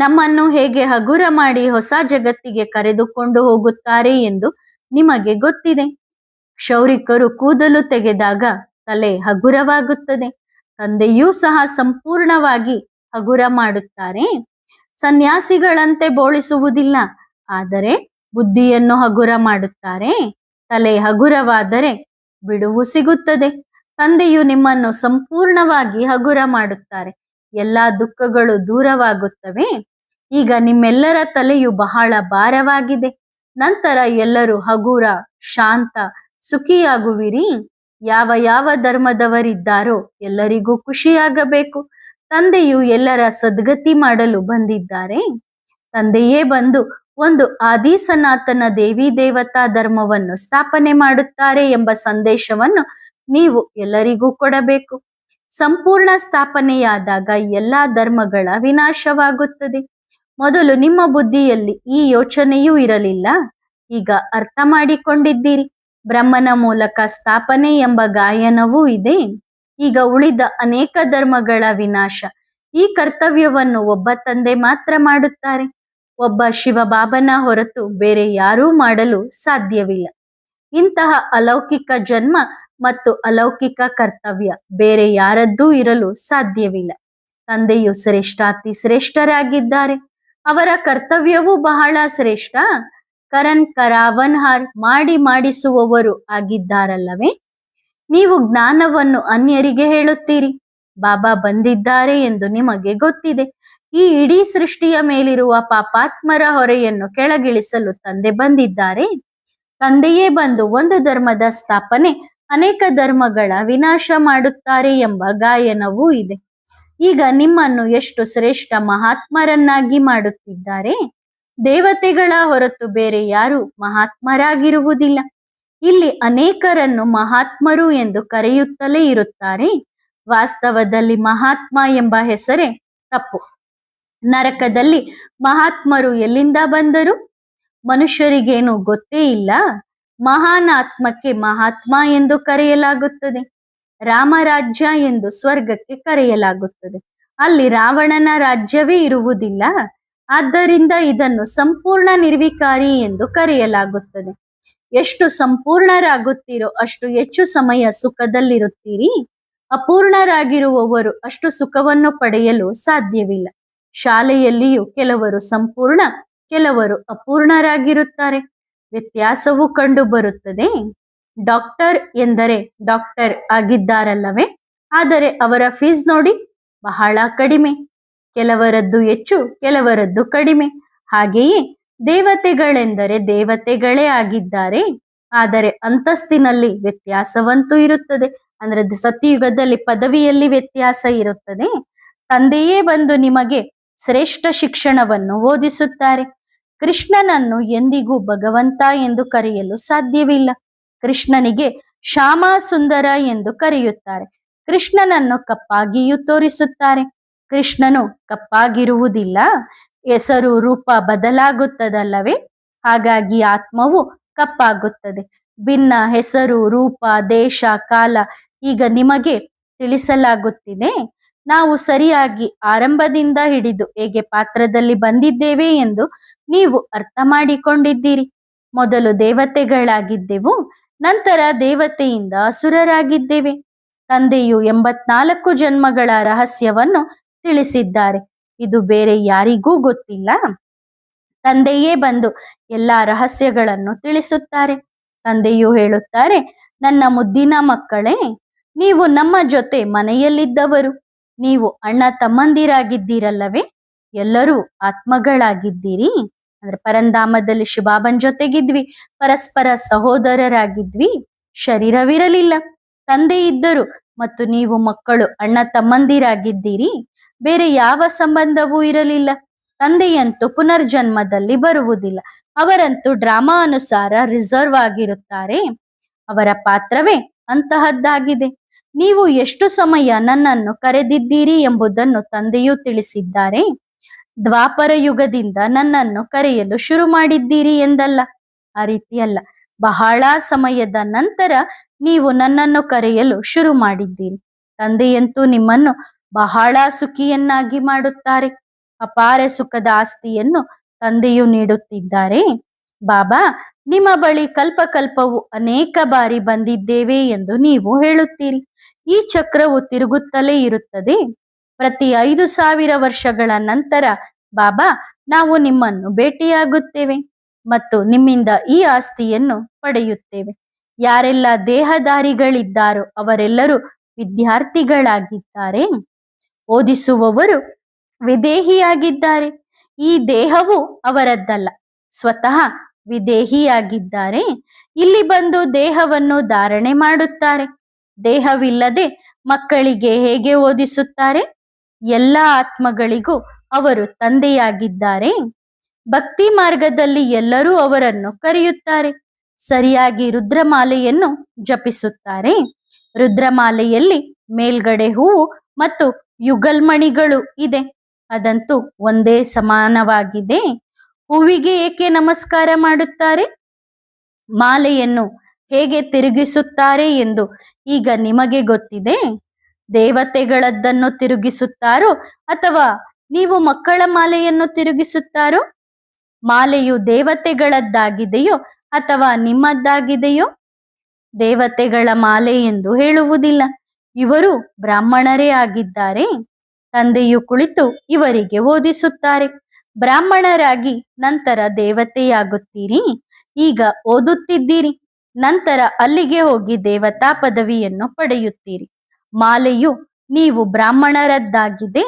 ನಮ್ಮನ್ನು ಹೇಗೆ ಹಗುರ ಮಾಡಿ ಹೊಸ ಜಗತ್ತಿಗೆ ಕರೆದುಕೊಂಡು ಹೋಗುತ್ತಾರೆ ಎಂದು ನಿಮಗೆ ಗೊತ್ತಿದೆ. ಕ್ಷೌರಿಕರು ಕೂದಲು ತೆಗೆದಾಗ ತಲೆ ಹಗುರವಾಗುತ್ತದೆ. ತಂದೆಯೂ ಸಹ ಸಂಪೂರ್ಣವಾಗಿ ಹಗುರ ಮಾಡುತ್ತಾರೆ. ಸನ್ಯಾಸಿಗಳಂತೆ ಬೋಳಿಸುವುದಿಲ್ಲ, ಆದರೆ ಬುದ್ಧಿಯನ್ನು ಹಗುರ ಮಾಡುತ್ತಾರೆ. ತಲೆ ಹಗುರವಾದರೆ ಬಿಡುವು ಸಿಗುತ್ತದೆ. ತಂದೆಯು ನಿಮ್ಮನ್ನು ಸಂಪೂರ್ಣವಾಗಿ ಹಗುರ ಮಾಡುತ್ತಾರೆ. ಎಲ್ಲಾ ದುಃಖಗಳು ದೂರವಾಗುತ್ತವೆ. ಈಗ ನಿಮ್ಮೆಲ್ಲರ ತಲೆಯು ಬಹಳ ಭಾರವಾಗಿದೆ. ನಂತರ ಎಲ್ಲರೂ ಹಗುರ, ಶಾಂತ, ಸುಖಿಯಾಗುವಿರಿ. ಯಾವ ಯಾವ ಧರ್ಮದವರಿದ್ದಾರೋ ಎಲ್ಲರಿಗೂ ಖುಷಿಯಾಗಬೇಕು. ತಂದೆಯು ಎಲ್ಲರ ಸದ್ಗತಿ ಮಾಡಲು ಬಂದಿದ್ದಾರೆ. ತಂದೆಯೇ ಬಂದು ಒಂದು ಆದಿ ಸನಾತನ ದೇವಿ ದೇವತಾ ಧರ್ಮವನ್ನು ಸ್ಥಾಪನೆ ಮಾಡುತ್ತಾರೆ ಎಂಬ ಸಂದೇಶವನ್ನು ನೀವು ಎಲ್ಲರಿಗೂ ಕೊಡಬೇಕು. ಸಂಪೂರ್ಣ ಸ್ಥಾಪನೆಯಾದಾಗ ಎಲ್ಲಾ ಧರ್ಮಗಳ ವಿನಾಶವಾಗುತ್ತದೆ. ಮೊದಲು ನಿಮ್ಮ ಬುದ್ಧಿಯಲ್ಲಿ ಈ ಯೋಚನೆಯೂ ಇರಲಿಲ್ಲ. ಈಗ ಅರ್ಥ ಮಾಡಿಕೊಂಡಿದ್ದೀರಿ. ಬ್ರಹ್ಮನ ಮೂಲಕ ಸ್ಥಾಪನೆ ಎಂಬ ಗಾಯನವೂ ಇದೆ. ಈಗ ಉಳಿದ ಅನೇಕ ಧರ್ಮಗಳ ವಿನಾಶ. ಈ ಕರ್ತವ್ಯವನ್ನು ಒಬ್ಬ ತಂದೆ ಮಾತ್ರ ಮಾಡುತ್ತಾರೆ. ಒಬ್ಬ ಶಿವಬಾಬನ ಹೊರತು ಬೇರೆ ಯಾರೂ ಮಾಡಲು ಸಾಧ್ಯವಿಲ್ಲ. ಇಂತಹ ಅಲೌಕಿಕ ಜನ್ಮ ಮತ್ತು ಅಲೌಕಿಕ ಕರ್ತವ್ಯ ಬೇರೆ ಯಾರದ್ದೂ ಇರಲು ಸಾಧ್ಯವಿಲ್ಲ. ತಂದೆಯು ಶ್ರೇಷ್ಠಾತಿ ಶ್ರೇಷ್ಠರಾಗಿದ್ದಾರೆ. ಅವರ ಕರ್ತವ್ಯವೂ ಬಹಳ ಶ್ರೇಷ್ಠ. ಕರಣ್ ಕರಾವನ್ಹಾರ್ ಮಾಡಿಸುವವರು ಆಗಿದ್ದಾರಲ್ಲವೇ. ನೀವು ಜ್ಞಾನವನ್ನು ಅನ್ಯರಿಗೆ ಹೇಳುತ್ತೀರಿ. ಬಾಬಾ ಬಂದಿದ್ದಾರೆ ಎಂದು ನಿಮಗೆ ಗೊತ್ತಿದೆ. ಈ ಇಡೀ ಸೃಷ್ಟಿಯ ಮೇಲಿರುವ ಪಾಪಾತ್ಮರ ಹೊರೆಯನ್ನು ಕೆಳಗಿಳಿಸಲು ತಂದೆ ಬಂದಿದ್ದಾರೆ. ತಂದೆಯೇ ಬಂದು ಒಂದು ಧರ್ಮದ ಸ್ಥಾಪನೆ, ಅನೇಕ ಧರ್ಮಗಳ ವಿನಾಶ ಮಾಡುತ್ತಾರೆ ಎಂಬ ಗಾಯನವೂ ಇದೆ. ಈಗ ನಿಮ್ಮನ್ನು ಎಷ್ಟು ಶ್ರೇಷ್ಠ ಮಹಾತ್ಮರನ್ನಾಗಿ ಮಾಡುತ್ತಿದ್ದಾರೆ. ದೇವತೆಗಳ ಹೊರತು ಬೇರೆ ಯಾರು ಮಹಾತ್ಮರಾಗಿರುವುದಿಲ್ಲ. ಇಲ್ಲಿ ಅನೇಕರನ್ನು ಮಹಾತ್ಮರು ಎಂದು ಕರೆಯುತ್ತಲೇ ಇರುತ್ತಾರೆ. ವಾಸ್ತವದಲ್ಲಿ ಮಹಾತ್ಮ ಎಂಬ ಹೆಸರೇ ತಪ್ಪು. ನರಕದಲ್ಲಿ ಮಹಾತ್ಮರು ಎಲ್ಲಿಂದ ಬಂದರು? ಮನುಷ್ಯರಿಗೇನು ಗೊತ್ತೇ ಇಲ್ಲ. ಮಹಾನ್ ಆತ್ಮಕ್ಕೆ ಮಹಾತ್ಮ ಎಂದು ಕರೆಯಲಾಗುತ್ತದೆ. ರಾಮರಾಜ್ಯ ಎಂದು ಸ್ವರ್ಗಕ್ಕೆ ಕರೆಯಲಾಗುತ್ತದೆ. ಅಲ್ಲಿ ರಾವಣನ ರಾಜ್ಯವೇ ಇರುವುದಿಲ್ಲ. ಆದ್ದರಿಂದ ಇದನ್ನು ಸಂಪೂರ್ಣ ನಿರ್ವಿಕಾರಿ ಎಂದು ಕರೆಯಲಾಗುತ್ತದೆ. ಎಷ್ಟು ಸಂಪೂರ್ಣರಾಗುತ್ತೀರೋ ಅಷ್ಟು ಹೆಚ್ಚು ಸಮಯ ಸುಖದಲ್ಲಿರುತ್ತೀರಿ. ಅಪೂರ್ಣರಾಗಿರುವವರು ಅಷ್ಟು ಸುಖವನ್ನು ಪಡೆಯಲು ಸಾಧ್ಯವಿಲ್ಲ. ಶಾಲೆಯಲ್ಲಿಯೂ ಕೆಲವರು ಸಂಪೂರ್ಣ, ಕೆಲವರು ಅಪೂರ್ಣರಾಗಿರುತ್ತಾರೆ. ವ್ಯತ್ಯಾಸವೂ ಕಂಡು ಬರುತ್ತದೆ. ಡಾಕ್ಟರ್ ಎಂದರೆ ಡಾಕ್ಟರ್ ಆಗಿದ್ದಾರಲ್ಲವೇ, ಆದರೆ ಅವರ ಫೀಸ್ ನೋಡಿ, ಬಹಳ ಕಡಿಮೆ. ಕೆಲವರದ್ದು ಹೆಚ್ಚು, ಕೆಲವರದ್ದು ಕಡಿಮೆ. ಹಾಗೆಯೇ ದೇವತೆಗಳೆಂದರೆ ದೇವತೆಗಳೇ ಆಗಿದ್ದಾರೆ, ಆದರೆ ಅಂತಸ್ತಿನಲ್ಲಿ ವ್ಯತ್ಯಾಸವಂತೂ ಇರುತ್ತದೆ. ಅಂದ್ರೆ ಸತ್ಯಯುಗದಲ್ಲಿ ಪದವಿಯಲ್ಲಿ ವ್ಯತ್ಯಾಸ ಇರುತ್ತದೆ. ತಂದೆಯೇ ಬಂದು ನಿಮಗೆ ಶ್ರೇಷ್ಠ ಶಿಕ್ಷಣವನ್ನು ಓದಿಸುತ್ತಾರೆ. ಕೃಷ್ಣನನ್ನು ಎಂದಿಗೂ ಭಗವಂತ ಎಂದು ಕರೆಯಲು ಸಾಧ್ಯವಿಲ್ಲ. ಕೃಷ್ಣನಿಗೆ ಶ್ಯಾಮ ಸುಂದರ ಎಂದು ಕರೆಯುತ್ತಾರೆ. ಕೃಷ್ಣನನ್ನು ಕಪ್ಪಾಗಿಯೂ ತೋರಿಸುತ್ತಾರೆ. ಕೃಷ್ಣನು ಕಪ್ಪಾಗಿರುವುದಿಲ್ಲ. ಹೆಸರು ರೂಪ ಬದಲಾಗುತ್ತದಲ್ಲವೇ, ಹಾಗಾಗಿ ಆತ್ಮವು ಕಪ್ಪಾಗುತ್ತದೆ. ಭಿನ್ನ ಹೆಸರು, ರೂಪ, ದೇಶ, ಕಾಲ ಈಗ ನಿಮಗೆ ತಿಳಿಸಲಾಗುತ್ತಿದೆ. ನಾವು ಸರಿಯಾಗಿ ಆರಂಭದಿಂದ ಹಿಡಿದು ಹೇಗೆ ಪಾತ್ರದಲ್ಲಿ ಬಂದಿದ್ದೇವೆ ಎಂದು ನೀವು ಅರ್ಥ ಮಾಡಿಕೊಂಡಿದ್ದೀರಿ. ಮೊದಲು ದೇವತೆಗಳಾಗಿದ್ದೆವು, ನಂತರ ದೇವತೆಯಿಂದ ಅಸುರರಾಗಿದ್ದೇವೆ. ತಂದೆಯು 84 ಜನ್ಮಗಳ ರಹಸ್ಯವನ್ನು ತಿಳಿಸಿದ್ದಾರೆ. ಇದು ಬೇರೆ ಯಾರಿಗೂ ಗೊತ್ತಿಲ್ಲ. ತಂದೆಯೇ ಬಂದು ಎಲ್ಲಾ ರಹಸ್ಯಗಳನ್ನು ತಿಳಿಸುತ್ತಾರೆ. ತಂದೆಯು ಹೇಳುತ್ತಾರೆ, ನನ್ನ ಮುದ್ದಿನ ಮಕ್ಕಳೇ, ನೀವು ನಮ್ಮ ಜೊತೆ ಮನೆಯಲ್ಲಿದ್ದವರು. ನೀವು ಅಣ್ಣ ತಮ್ಮಂದಿರಾಗಿದ್ದೀರಲ್ಲವೇ. ಎಲ್ಲರೂ ಆತ್ಮಗಳಾಗಿದ್ದೀರಿ. ಅಂದ್ರೆ ಪರಂಧಾಮದಲ್ಲಿ ಶಿವಬಾಬನ್ ಜೊತೆಗಿದ್ವಿ, ಪರಸ್ಪರ ಸಹೋದರರಾಗಿದ್ವಿ. ಶರೀರವಿರಲಿಲ್ಲ, ತಂದೆ ಇದ್ದರು ಮತ್ತು ನೀವು ಮಕ್ಕಳು ಅಣ್ಣ ತಮ್ಮಂದಿರಾಗಿದ್ದೀರಿ. ಬೇರೆ ಯಾವ ಸಂಬಂಧವೂ ಇರಲಿಲ್ಲ. ತಂದೆಯಂತೂ ಪುನರ್ಜನ್ಮದಲ್ಲಿ ಬರುವುದಿಲ್ಲ. ಅವರಂತೂ ಡ್ರಾಮಾ ಅನುಸಾರ ರಿಸರ್ವ್ ಆಗಿರುತ್ತಾರೆ. ಅವರ ಪಾತ್ರವೇ ಅಂತಹದ್ದಾಗಿದೆ. ನೀವು ಎಷ್ಟು ಸಮಯ ನನ್ನನ್ನು ಕರೆದಿದ್ದೀರಿ ಎಂಬುದನ್ನು ತಂದೆಯೂ ತಿಳಿಸಿದ್ದಾರೆ. ದ್ವಾಪರ ಯುಗದಿಂದ ನನ್ನನ್ನು ಕರೆಯಲು ಶುರು ಮಾಡಿದ್ದೀರಿ ಎಂದಲ್ಲ, ಆ ರೀತಿಯಲ್ಲ. ಬಹಳ ಸಮಯದ ನಂತರ ನೀವು ನನ್ನನ್ನು ಕರೆಯಲು ಶುರು ಮಾಡಿದ್ದೀರಿ. ತಂದೆಯಂತೂ ನಿಮ್ಮನ್ನು ಬಹಳ ಸುಖಿಯನ್ನಾಗಿ ಮಾಡುತ್ತಾರೆ. ಅಪಾರ ಸುಖದ ಆಸ್ತಿಯನ್ನು ತಂದೆಯು ನೀಡುತ್ತಿದ್ದಾರೆ. ಬಾಬಾ, ನಿಮ್ಮ ಬಳಿ ಕಲ್ಪಕಲ್ಪವು ಅನೇಕ ಬಾರಿ ಬಂದಿದ್ದೇವೆ ಎಂದು ನೀವು ಹೇಳುತ್ತೀರಿ. ಈ ಚಕ್ರವು ತಿರುಗುತ್ತಲೇ ಇರುತ್ತದೆ. ಪ್ರತಿ 5,000 ವರ್ಷಗಳ ನಂತರ ಬಾಬಾ, ನಾವು ನಿಮ್ಮನ್ನು ಭೇಟಿಯಾಗುತ್ತೇವೆ ಮತ್ತು ನಿಮ್ಮಿಂದ ಈ ಆಸ್ತಿಯನ್ನು ಪಡೆಯುತ್ತೇವೆ. ಯಾರೆಲ್ಲ ದೇಹಧಾರಿಗಳಿದ್ದಾರೋ ಅವರೆಲ್ಲರೂ ವಿದ್ಯಾರ್ಥಿಗಳಾಗಿದ್ದಾರೆ. ಓದಿಸುವವರು ವಿದೇಹಿಯಾಗಿದ್ದಾರೆ. ಈ ದೇಹವು ಅವರದ್ದಲ್ಲ, ಸ್ವತಃ ವಿದೇಹಿಯಾಗಿದ್ದಾರೆ. ಇಲ್ಲಿ ಬಂದು ದೇಹವನ್ನು ಧಾರಣೆ ಮಾಡುತ್ತಾರೆ. ದೇಹವಿಲ್ಲದೆ ಮಕ್ಕಳಿಗೆ ಹೇಗೆ ಓದಿಸುತ್ತಾರೆ? ಎಲ್ಲ ಆತ್ಮಗಳಿಗೂ ಅವರು ತಂದೆಯಾಗಿದ್ದಾರೆ. ಭಕ್ತಿ ಮಾರ್ಗದಲ್ಲಿ ಎಲ್ಲರೂ ಅವರನ್ನು ಕರೆಯುತ್ತಾರೆ. ಸರಿಯಾಗಿ ರುದ್ರಮಾಲೆಯನ್ನು ಜಪಿಸುತ್ತಾರೆ. ರುದ್ರಮಾಲೆಯಲ್ಲಿ ಮೇಲ್ಗಡೆ ಹೂವು ಮತ್ತು ಯುಗಲ್ಮಣಿಗಳು ಇದೆ. ಅದಂತೂ ಒಂದೇ ಸಮಾನವಾಗಿದೆ. ಹೂವಿಗೆ ಏಕೆ ನಮಸ್ಕಾರ ಮಾಡುತ್ತಾರೆ? ಮಾಲೆಯನ್ನು ಹೇಗೆ ತಿರುಗಿಸುತ್ತಾರೆ ಎಂದು ಈಗ ನಿಮಗೆ ಗೊತ್ತಿದೆ. ದೇವತೆಗಳದ್ದನ್ನು ತಿರುಗಿಸುತ್ತಾರೋ ಅಥವಾ ನೀವು ಮಕ್ಕಳ ಮಾಲೆಯನ್ನು ತಿರುಗಿಸುತ್ತಾರೋ? ಮಾಲೆಯು ದೇವತೆಗಳದ್ದಾಗಿದೆಯೋ ಅಥವಾ ನಿಮ್ಮದ್ದಾಗಿದೆಯೋ? ದೇವತೆಗಳ ಮಾಲೆ ಎಂದು ಹೇಳುವುದಿಲ್ಲ. ಇವರು ಬ್ರಾಹ್ಮಣರೇ ಆಗಿದ್ದಾರೆ. ತಂದೆಯು ಕುಳಿತು ಇವರಿಗೆ ಓದಿಸುತ್ತಾರೆ. ಬ್ರಾಹ್ಮಣರಾಗಿ ನಂತರ ದೇವತೆಯಾಗುತ್ತೀರಿ. ಈಗ ಓದುತ್ತಿದ್ದೀರಿ, ನಂತರ ಅಲ್ಲಿಗೆ ಹೋಗಿ ದೇವತಾ ಪದವಿಯನ್ನು ಪಡೆಯುತ್ತೀರಿ. ಮಾಲೆಯು ನೀವು ಬ್ರಾಹ್ಮಣರದ್ದಾಗಿದೆ.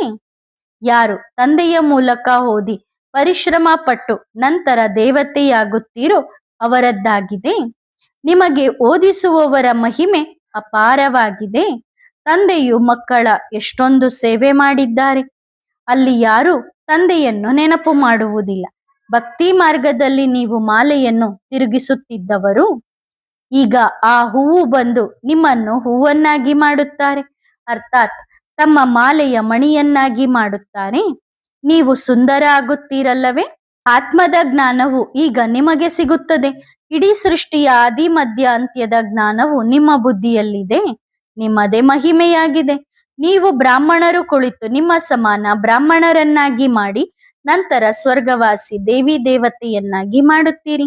ಯಾರು ತಂದೆಯ ಮೂಲಕ ಓದಿ ಪರಿಶ್ರಮ ಪಟ್ಟು ನಂತರ ದೇವತೆಯಾಗುತ್ತೀರೋ ಅವರದ್ದಾಗಿದೆ. ನಿಮಗೆ ಓದಿಸುವವರ ಮಹಿಮೆ ಅಪಾರವಾಗಿದೆ. ತಂದೆಯು ಮಕ್ಕಳ ಎಷ್ಟೊಂದು ಸೇವೆ ಮಾಡಿದ್ದಾರೆ. ಅಲ್ಲಿ ಯಾರು ತಂದೆಯನ್ನು ನೆನಪು ಮಾಡುವುದಿಲ್ಲ. ಭಕ್ತಿ ಮಾರ್ಗದಲ್ಲಿ ನೀವು ಮಾಲೆಯನ್ನು ತಿರುಗಿಸುತ್ತಿದ್ದವರು. ಈಗ ಆ ಹೂವು ಬಂದು ನಿಮ್ಮನ್ನು ಹೂವನ್ನಾಗಿ ಮಾಡುತ್ತಾರೆ, ಅರ್ಥಾತ್ ತಮ್ಮ ಮಾಲೆಯ ಮಣಿಯನ್ನಾಗಿ ಮಾಡುತ್ತಾರೆ. ನೀವು ಸುಂದರ ಆಗುತ್ತೀರಲ್ಲವೇ? ಆತ್ಮದ ಜ್ಞಾನವು ಈಗ ನಿಮಗೆ ಸಿಗುತ್ತದೆ. ಇಡೀ ಸೃಷ್ಟಿಯ ಆದಿ ಮಧ್ಯ ಅಂತ್ಯದ ಜ್ಞಾನವು ನಿಮ್ಮ ಬುದ್ಧಿಯಲ್ಲಿದೆ. ನಿಮ್ಮದೇ ಮಹಿಮೆಯಾಗಿದೆ. ನೀವು ಬ್ರಾಹ್ಮಣರು ಕುಳಿತು ನಿಮ್ಮ ಸಮಾನ ಬ್ರಾಹ್ಮಣರನ್ನಾಗಿ ಮಾಡಿ ನಂತರ ಸ್ವರ್ಗವಾಸಿ ದೇವಿ ದೇವತೆಯನ್ನಾಗಿ ಮಾಡುತ್ತೀರಿ.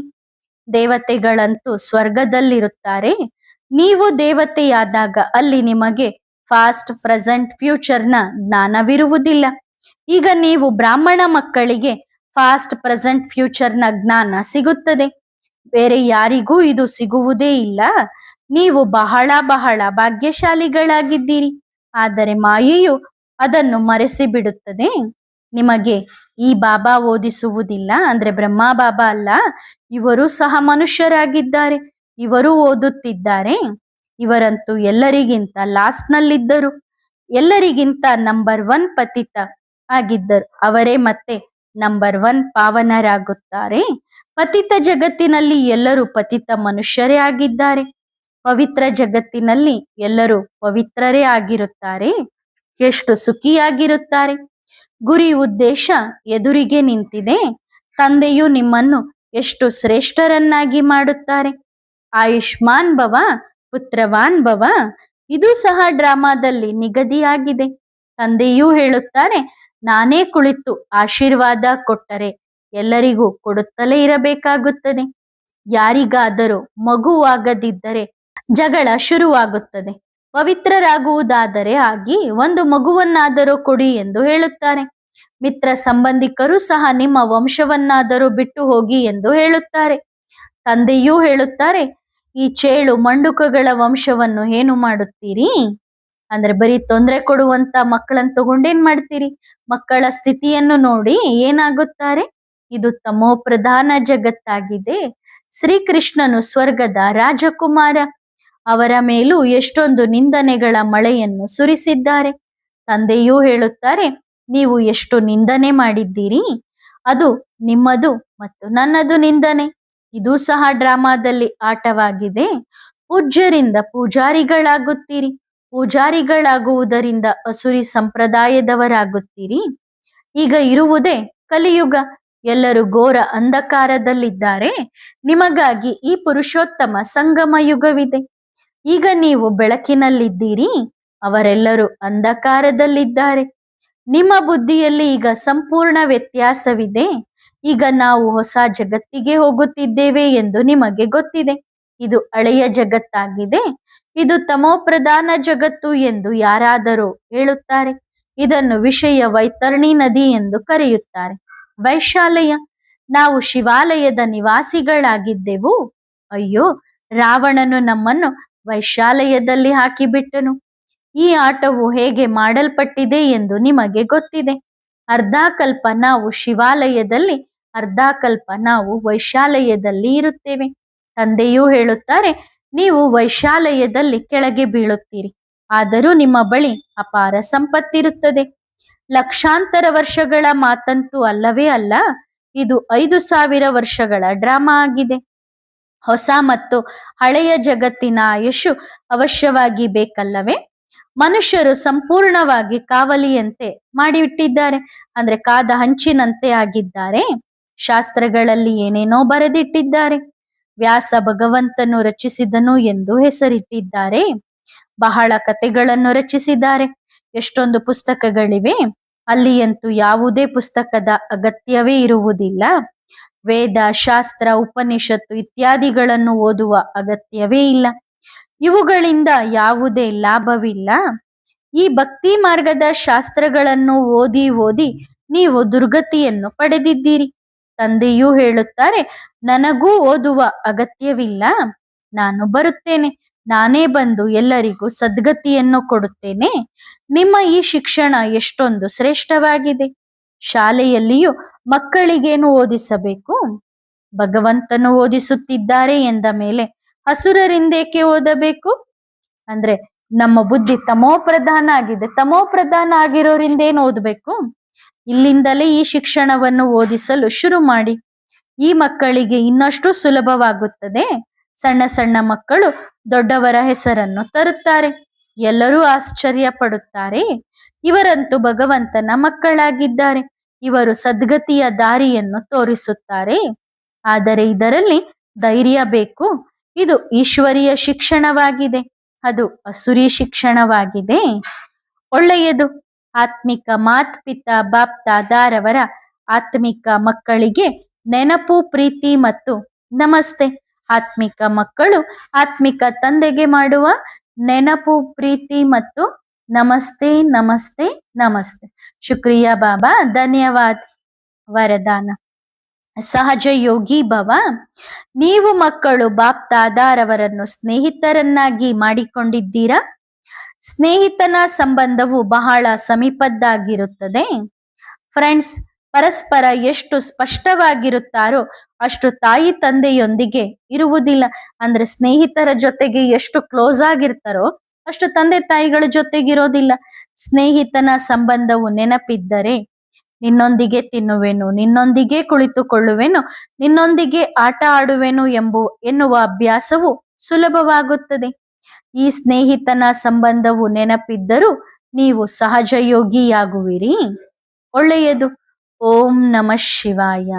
ದೇವತೆಗಳಂತೂ ಸ್ವರ್ಗದಲ್ಲಿರುತ್ತಾರೆ. ನೀವು ದೇವತೆಯಾದಾಗ ಅಲ್ಲಿ ನಿಮಗೆ ಫಾಸ್ಟ್, ಪ್ರೆಸೆಂಟ್, ಫ್ಯೂಚರ್ನ ಜ್ಞಾನವಿರುವುದಿಲ್ಲ. ಈಗ ನೀವು ಬ್ರಾಹ್ಮಣ ಮಕ್ಕಳಿಗೆ ಫಾಸ್ಟ್, ಪ್ರೆಸೆಂಟ್, ಫ್ಯೂಚರ್ನ ಜ್ಞಾನ ಸಿಗುತ್ತದೆ. ಬೇರೆ ಯಾರಿಗೂ ಇದು ಸಿಗುವುದೇ ಇಲ್ಲ. ನೀವು ಬಹಳ ಬಹಳ ಭಾಗ್ಯಶಾಲಿಗಳಾಗಿದ್ದೀರಿ. ಆದರೆ ಮಾಯೆಯು ಅದನ್ನು ಮರೆಸಿ ಬಿಡುತ್ತದೆ. ನಿಮಗೆ ಈ ಬಾಬಾ ಓದಿಸುವುದಿಲ್ಲ, ಅಂದ್ರೆ ಬ್ರಹ್ಮ ಬಾಬಾ ಅಲ್ಲ, ಇವರು ಸಹ ಮನುಷ್ಯರಾಗಿದ್ದಾರೆ. ಇವರು ಓದುತ್ತಿದ್ದಾರೆ. ಇವರಂತೂ ಎಲ್ಲರಿಗಿಂತ ಲಾಸ್ಟ್ ನಲ್ಲಿದ್ದರು. ಎಲ್ಲರಿಗಿಂತ ನಂಬರ್ 1 ಪತಿತ ಆಗಿದ್ದರು. ಅವರೇ ಮತ್ತೆ ನಂಬರ್ 1 ಪಾವನರಾಗುತ್ತಾರೆ. ಪತಿತ ಜಗತ್ತಿನಲ್ಲಿ ಎಲ್ಲರೂ ಪತಿತ ಮನುಷ್ಯರೇ ಆಗಿದ್ದಾರೆ. ಪವಿತ್ರ ಜಗತ್ತಿನಲ್ಲಿ ಎಲ್ಲರೂ ಪವಿತ್ರರೇ ಆಗಿರುತ್ತಾರೆ. ಎಷ್ಟು ಸುಖಿಯಾಗಿರುತ್ತಾರೆ. ಗುರಿ ಉದ್ದೇಶ ಎದುರಿಗೆ ನಿಂತಿದೆ. ತಂದೆಯು ನಿಮ್ಮನ್ನು ಎಷ್ಟು ಶ್ರೇಷ್ಠರನ್ನಾಗಿ ಮಾಡುತ್ತಾರೆ. ಆಯುಷ್ಮಾನ್ ಭವ, ಪುತ್ರವಾನ್ ಭವ, ಇದು ಸಹ ಡ್ರಾಮಾದಲ್ಲಿ ನಿಗದಿಯಾಗಿದೆ. ತಂದೆಯೂ ಹೇಳುತ್ತಾರೆ, ನಾನೇ ಕುಳಿತು ಆಶೀರ್ವಾದ ಕೊಟ್ಟರೆ ಎಲ್ಲರಿಗೂ ಕೊಡುತ್ತಲೇ ಇರಬೇಕಾಗುತ್ತದೆ. ಯಾರಿಗಾದರೂ ಮಗುವಾಗದಿದ್ದರೆ ಜಗಳ ಶುರುವಾಗುತ್ತದೆ. ಪವಿತ್ರರಾಗುವುದಾದರೆ ಆಗಿ ಒಂದು ಮಗುವನ್ನಾದರೂ ಕೊಡಿ ಎಂದು ಹೇಳುತ್ತಾರೆ. ಮಿತ್ರ ಸಂಬಂಧಿಕರು ಸಹ ನಿಮ್ಮ ವಂಶವನ್ನಾದರೂ ಬಿಟ್ಟು ಹೋಗಿ ಎಂದು ಹೇಳುತ್ತಾರೆ. ತಂದೆಯೂ ಹೇಳುತ್ತಾರೆ, ಈ ಚೇಳು ಮಂಡುಕಗಳ ವಂಶವನ್ನು ಏನು ಮಾಡುತ್ತೀರಿ? ಅಂದ್ರೆ ಬರೀ ತೊಂದರೆ ಕೊಡುವಂತ ಮಕ್ಕಳನ್ನು ತಗೊಂಡೇನ್ ಮಾಡ್ತೀರಿ? ಮಕ್ಕಳ ಸ್ಥಿತಿಯನ್ನು ನೋಡಿ ಏನಾಗುತ್ತಾರೆ. ಇದು ತಮೋ ಪ್ರಧಾನ ಜಗತ್ತಾಗಿದೆ. ಶ್ರೀಕೃಷ್ಣನು ಸ್ವರ್ಗದ ರಾಜಕುಮಾರ. ಅವರ ಮೇಲೂ ಎಷ್ಟೊಂದು ನಿಂದನೆಗಳ ಮಳೆಯನ್ನು ಸುರಿಸಿದ್ದಾರೆ. ತಂದೆಯೂ ಹೇಳುತ್ತಾರೆ, ನೀವು ಎಷ್ಟು ನಿಂದನೆ ಮಾಡಿದ್ದೀರಿ, ಅದು ನಿಮ್ಮದು ಮತ್ತು ನನ್ನದು ನಿಂದನೆ. ಇದು ಸಹ ಡ್ರಾಮಾದಲ್ಲಿ ಆಟವಾಗಿದೆ. ಪೂಜ್ಯರಿಂದ ಪೂಜಾರಿಗಳಾಗುತ್ತೀರಿ. ಪೂಜಾರಿಗಳಾಗುವುದರಿಂದ ಅಸುರಿ ಸಂಪ್ರದಾಯದವರಾಗುತ್ತೀರಿ. ಈಗ ಇರುವುದೇ ಕಲಿಯುಗ. ಎಲ್ಲರೂ ಘೋರ ಅಂಧಕಾರದಲ್ಲಿದ್ದಾರೆ. ನಿಮಗಾಗಿ ಈ ಪುರುಷೋತ್ತಮ ಸಂಗಮ ಯುಗವಿದೆ. ಈಗ ನೀವು ಬೆಳಕಿನಲ್ಲಿದ್ದೀರಿ. ಅವರೆಲ್ಲರೂ ಅಂಧಕಾರದಲ್ಲಿದ್ದಾರೆ. ನಿಮ್ಮ ಬುದ್ಧಿಯಲ್ಲಿ ಈಗ ಸಂಪೂರ್ಣ ವ್ಯತ್ಯಾಸವಿದೆ. ಈಗ ನಾವು ಹೊಸ ಜಗತ್ತಿಗೆ ಹೋಗುತ್ತಿದ್ದೇವೆ ಎಂದು ನಿಮಗೆ ಗೊತ್ತಿದೆ. ಇದು ಹಳೆಯ ಜಗತ್ತಾಗಿದೆ. ಇದು ತಮೋಪ್ರಧಾನ ಜಗತ್ತು ಎಂದು ಯಾರಾದರೂ ಹೇಳುತ್ತಾರೆ. ಇದನ್ನು ವಿಷಯ ವೈತರಣಿ ನದಿ ಎಂದು ಕರೆಯುತ್ತಾರೆ. ವೈಶಾಲಯ, ನಾವು ಶಿವಾಲಯದ ನಿವಾಸಿಗಳಾಗಿದ್ದೆವು. ಅಯ್ಯೋ, ರಾವಣನು ನಮ್ಮನ್ನು ವೈಶಾಲಯದಲ್ಲಿ ಹಾಕಿಬಿಟ್ಟನು. ಈ ಆಟವು ಹೇಗೆ ಮಾಡಲ್ಪಟ್ಟಿದೆ ಎಂದು ನಿಮಗೆ ಗೊತ್ತಿದೆ. ಅರ್ಧಾಕಲ್ಪ ನಾವು ಶಿವಾಲಯದಲ್ಲಿ, ಅರ್ಧಾಕಲ್ಪ ನಾವು ವೈಶಾಲಯದಲ್ಲಿ ಇರುತ್ತೇವೆ. ತಂದೆಯೂ ಹೇಳುತ್ತಾರೆ, ನೀವು ವೈಶಾಲಯದಲ್ಲಿ ಕೆಳಗೆ ಬೀಳುತ್ತೀರಿ, ಆದರೂ ನಿಮ್ಮ ಬಳಿ ಅಪಾರ ಸಂಪತ್ತಿರುತ್ತದೆ. ಲಕ್ಷಾಂತರ ವರ್ಷಗಳ ಮಾತಂತೂ ಅಲ್ಲವೇ ಅಲ್ಲ. ಇದು 5,000 ವರ್ಷಗಳ ಡ್ರಾಮಾ ಆಗಿದೆ. ಹೊಸ ಮತ್ತು ಹಳೆಯ ಜಗತ್ತಿನ ಆಯುಷು ಅವಶ್ಯವಾಗಿ ಬೇಕಲ್ಲವೇ? ಮನುಷ್ಯರು ಸಂಪೂರ್ಣವಾಗಿ ಕಾವಲಿಯಂತೆ ಮಾಡಿಬಿಟ್ಟಿದ್ದಾರೆ, ಅಂದ್ರೆ ಕಾದ ಹಂಚಿನಂತೆ ಆಗಿದ್ದಾರೆ. ಶಾಸ್ತ್ರಗಳಲ್ಲಿ ಏನೇನೋ ಬರೆದಿಟ್ಟಿದ್ದಾರೆ. ವ್ಯಾಸ ಭಗವಂತನು ರಚಿಸಿದನು ಎಂದು ಹೆಸರಿಟ್ಟಿದ್ದಾರೆ. ಬಹಳ ಕಥೆಗಳನ್ನು ರಚಿಸಿದ್ದಾರೆ. ಎಷ್ಟೊಂದು ಪುಸ್ತಕಗಳಿವೆ. ಅಲ್ಲಿಯಂತೂ ಯಾವುದೇ ಪುಸ್ತಕದ ಅಗತ್ಯವೇ ಇರುವುದಿಲ್ಲ. ವೇದ, ಶಾಸ್ತ್ರ, ಉಪನಿಷತ್ತು ಇತ್ಯಾದಿಗಳನ್ನು ಓದುವ ಅಗತ್ಯವೇ ಇಲ್ಲ. ಇವುಗಳಿಂದ ಯಾವುದೇ ಲಾಭವಿಲ್ಲ. ಈ ಭಕ್ತಿ ಮಾರ್ಗದ ಶಾಸ್ತ್ರಗಳನ್ನು ಓದಿ ಓದಿ ನೀವು ದುರ್ಗತಿಯನ್ನು ಪಡೆದಿದ್ದೀರಿ. ತಂದೆಯೂ ಹೇಳುತ್ತಾರೆ, ನನಗೂ ಓದುವ ಅಗತ್ಯವಿಲ್ಲ. ನಾನು ಬರುತ್ತೇನೆ, ನಾನೇ ಬಂದು ಎಲ್ಲರಿಗೂ ಸದ್ಗತಿಯನ್ನು ಕೊಡುತ್ತೇನೆ. ನಿಮ್ಮ ಈ ಶಿಕ್ಷಣ ಎಷ್ಟೊಂದು ಶ್ರೇಷ್ಠವಾಗಿದೆ. ಶಾಲೆಯಲ್ಲಿಯೂ ಮಕ್ಕಳಿಗೇನು ಓದಿಸಬೇಕು? ಭಗವಂತನು ಓದಿಸುತ್ತಿದ್ದಾರೆ ಎಂದ ಮೇಲೆ ಅಸುರರಿಂದೇಕೆ ಓದಬೇಕು? ಅಂದ್ರೆ ನಮ್ಮ ಬುದ್ಧಿ ತಮೋಪ್ರಧಾನ ಆಗಿದೆ. ತಮೋಪ್ರಧಾನ ಆಗಿರೋರಿಂದೇನು ಓದಬೇಕು? ಇಲ್ಲಿಂದಲೇ ಈ ಶಿಕ್ಷಣವನ್ನು ಓದಿಸಲು ಶುರು ಮಾಡಿ. ಈ ಮಕ್ಕಳಿಗೆ ಇನ್ನಷ್ಟು ಸುಲಭವಾಗುತ್ತದೆ. ಸಣ್ಣ ಸಣ್ಣ ಮಕ್ಕಳು ದೊಡ್ಡವರ ಹೆಸರನ್ನು ತರುತ್ತಾರೆ. ಎಲ್ಲರೂ ಆಶ್ಚರ್ಯ ಪಡುತ್ತಾರೆ. ಇವರಂತೂ ಭಗವಂತನ ಮಕ್ಕಳಾಗಿದ್ದಾರೆ. ಇವರು ಸದ್ಗತಿಯ ದಾರಿಯನ್ನು ತೋರಿಸುತ್ತಾರೆ. ಆದರೆ ಇದರಲ್ಲಿ ಧೈರ್ಯ ಬೇಕು. ಇದು ಈಶ್ವರೀಯ ಶಿಕ್ಷಣವಾಗಿದೆ, ಅದು ಅಸುರಿ ಶಿಕ್ಷಣವಾಗಿದೆ. ಒಳ್ಳೆಯದು. ಆತ್ಮಿಕ ಮಾತ್ಪಿತಾ ಬಾಪ್ದಾದಾರವರ ಆತ್ಮಿಕ ಮಕ್ಕಳಿಗೆ ನೆನಪು, ಪ್ರೀತಿ ಮತ್ತು ನಮಸ್ತೆ. ಆತ್ಮಿಕ ಮಕ್ಕಳು ಆತ್ಮಿಕ ತಂದೆಗೆ ಮಾಡುವ ನೆನಪು, ಪ್ರೀತಿ ಮತ್ತು ನಮಸ್ತೆ ನಮಸ್ತೆ ನಮಸ್ತೆ. ಶುಕ್ರಿಯಾ ಬಾಬಾ, ಧನ್ಯವಾದ. ವರದಾನ: ಸಹಜ ಯೋಗಿ ಭವ. ನೀವು ಮಕ್ಕಳು ಬಾಪ್ದಾದಾರವರನ್ನು ಸ್ನೇಹಿತರನ್ನಾಗಿ ಮಾಡಿಕೊಂಡಿದ್ದೀರಾ? ಸ್ನೇಹಿತನ ಸಂಬಂಧವು ಬಹಳ ಸಮೀಪದ್ದಾಗಿರುತ್ತದೆ. ಫ್ರೆಂಡ್ಸ್ ಪರಸ್ಪರ ಎಷ್ಟು ಸ್ಪಷ್ಟವಾಗಿರುತ್ತಾರೋ ಅಷ್ಟು ತಾಯಿ ತಂದೆಯೊಂದಿಗೆ ಇರುವುದಿಲ್ಲ. ಅಂದ್ರೆ ಸ್ನೇಹಿತರ ಜೊತೆಗೆ ಎಷ್ಟು ಕ್ಲೋಸ್ ಆಗಿರ್ತಾರೋ ಅಷ್ಟು ತಂದೆ ತಾಯಿಗಳ ಜೊತೆಗಿರೋದಿಲ್ಲ. ಸ್ನೇಹಿತನ ಸಂಬಂಧವು ನೆನಪಿದ್ದರೆ ನಿನ್ನೊಂದಿಗೆ ತಿನ್ನುವೆನು, ನಿನ್ನೊಂದಿಗೆ ಕುಳಿತುಕೊಳ್ಳುವೆನು, ನಿನ್ನೊಂದಿಗೆ ಆಟ ಆಡುವೆನು ಎನ್ನುವ ಅಭ್ಯಾಸವು ಸುಲಭವಾಗುತ್ತದೆ. ಈ ಸ್ನೇಹಿತನ ಸಂಬಂಧವು ನೆನಪಿದ್ದರೂ ನೀವು ಸಹಜ ಯೋಗಿಯಾಗುವಿರಿ. ಒಳ್ಳೆಯದು. ಓಂ ನಮಃ ಶಿವಾಯ.